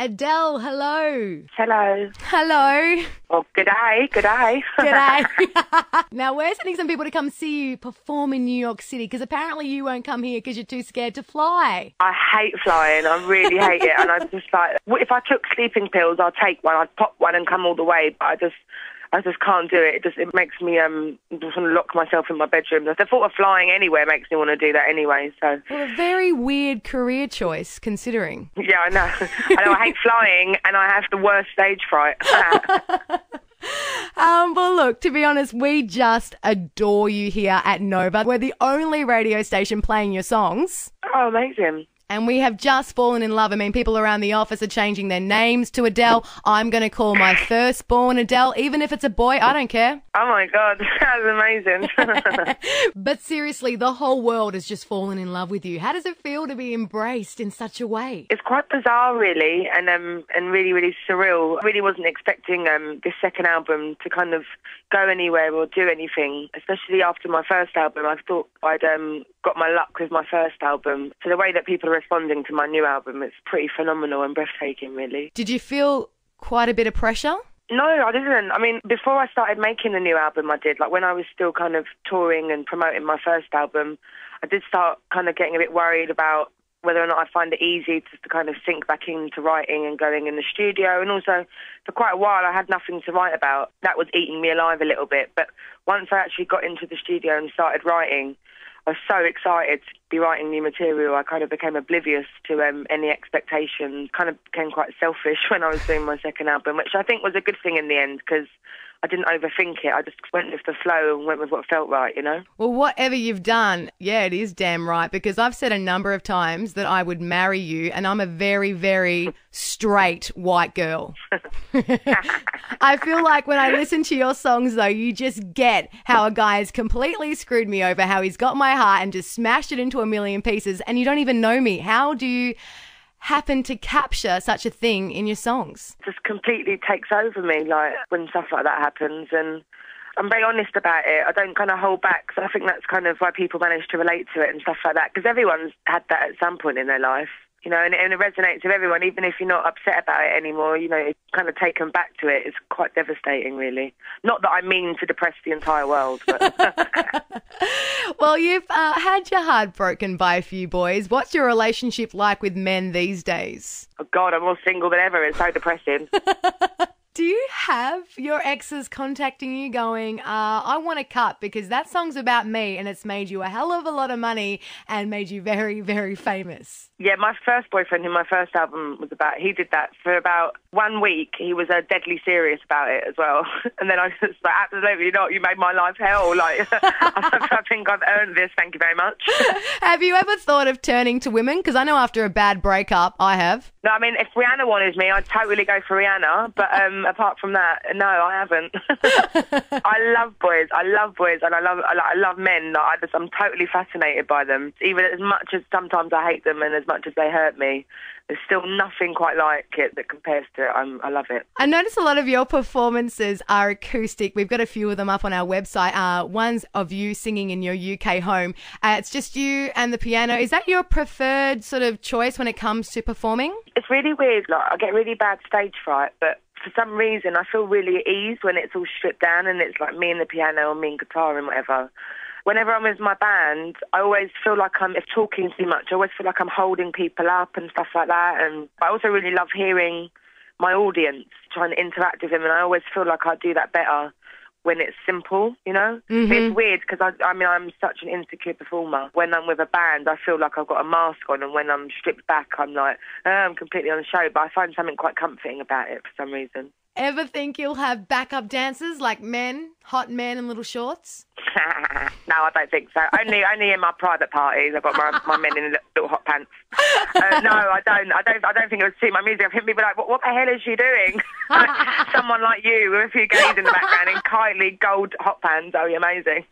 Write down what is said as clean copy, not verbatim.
Adele, hello. Hello. Hello. Well, good day. G'day. Now, we're sending some people to come see you perform in New York City because apparently you won't come here because you're too scared to fly. I hate flying. I really hate it. And I'm just like, if I took sleeping pills, I'd take one. I'd pop one and come all the way. But I just can't do it. It makes me just want to lock myself in my bedroom. The thought of flying anywhere makes me want to do that anyway. So. Well, a very weird career choice, considering. Yeah, I know. I hate flying, and I have the worst stage fright. Well, look, to be honest, we just adore you here at Nova. We're the only radio station playing your songs. Oh, amazing. And we have just fallen in love. I mean, people around the office are changing their names to Adele. I'm going to call my firstborn Adele, even if it's a boy. I don't care. Oh, my God. That's amazing. But seriously, the whole world has just fallen in love with you. How does it feel to be embraced in such a way? It's quite bizarre, really, and really, really surreal. I really wasn't expecting this second album to kind of go anywhere or do anything, especially after my first album. I thought I'd got my luck with my first album. So the way that people are responding to my new album, it's pretty phenomenal and breathtaking, really. Did you feel quite a bit of pressure? No, I didn't. I mean, before I started making the new album, I did. Like, when I was still kind of touring and promoting my first album, I did start kind of getting a bit worried about whether or not I find it easy to kind of sink back into writing and going in the studio. And also, for quite a while, I had nothing to write about. That was eating me alive a little bit. But once I actually got into the studio and started writing, I was so excited to be writing new material. I kind of became oblivious to any expectations, kind of became quite selfish when I was doing my second album, which I think was a good thing in the end because I didn't overthink it. I just went with the flow and went with what felt right, you know? Well, whatever you've done, yeah, it is damn right, because I've said a number of times that I would marry you, and I'm a very, very straight white girl. I feel like when I listen to your songs, though, you just get how a guy has completely screwed me over, how he's got my heart and just smashed it into a million pieces, and you don't even know me. How do you happen to capture such a thing in your songs? It just completely takes over me, like, when stuff like that happens, and I'm very honest about it. I don't kind of hold back, so I think that's kind of why people manage to relate to it and stuff like that, because everyone's had that at some point in their life, you know, and it resonates with everyone, even if you're not upset about it anymore, you know, it's kind of taken back to it. It's quite devastating, really. Not that I mean to depress the entire world, but... Well, you've had your heart broken by a few boys. What's your relationship like with men these days? Oh, God, I'm more single than ever. It's so depressing. Do you have your exes contacting you going, I want to cut because that song's about me and it's made you a hell of a lot of money and made you very, very famous? Yeah, my first boyfriend, who my first album was about, he did that for about 1 week. He was deadly serious about it as well. And then I was like, absolutely not. You made my life hell. Like, I think I've earned this. Thank you very much. Have you ever thought of turning to women? Because I know after a bad breakup, I have. No, I mean, if Rihanna wanted me, I'd totally go for Rihanna. But apart from that, no, I haven't. I love boys, and I love men. I'm totally fascinated by them. Even as much as sometimes I hate them and as much as they hurt me, there's still nothing quite like it that compares to it. I love it. I notice a lot of your performances are acoustic. We've got a few of them up on our website. One's of you singing in your UK home. It's just you and the piano. Is that your preferred sort of choice when it comes to performing? It's really weird. Like, I get really bad stage fright, but for some reason I feel really at ease when it's all stripped down and it's like me and the piano or me and guitar and whatever. Whenever I'm with my band, I always feel like I'm talking too much. I always feel like I'm holding people up and stuff like that. And I also really love hearing my audience, trying to interact with them. And I always feel like I do that better when it's simple, you know? Mm-hmm. It's weird because, I'm such an insecure performer. When I'm with a band, I feel like I've got a mask on. And when I'm stripped back, I'm like, I'm completely on the show. But I find something quite comforting about it for some reason. Ever think you'll have backup dancers like men, hot men in little shorts? No, I don't think so. Only in my private parties. I've got my men in little hot pants. No, I don't think it would suit my music. I think people are like, what the hell is she doing? Someone like you with a few gays in the background in Kylie gold hot pants. Oh, you're amazing.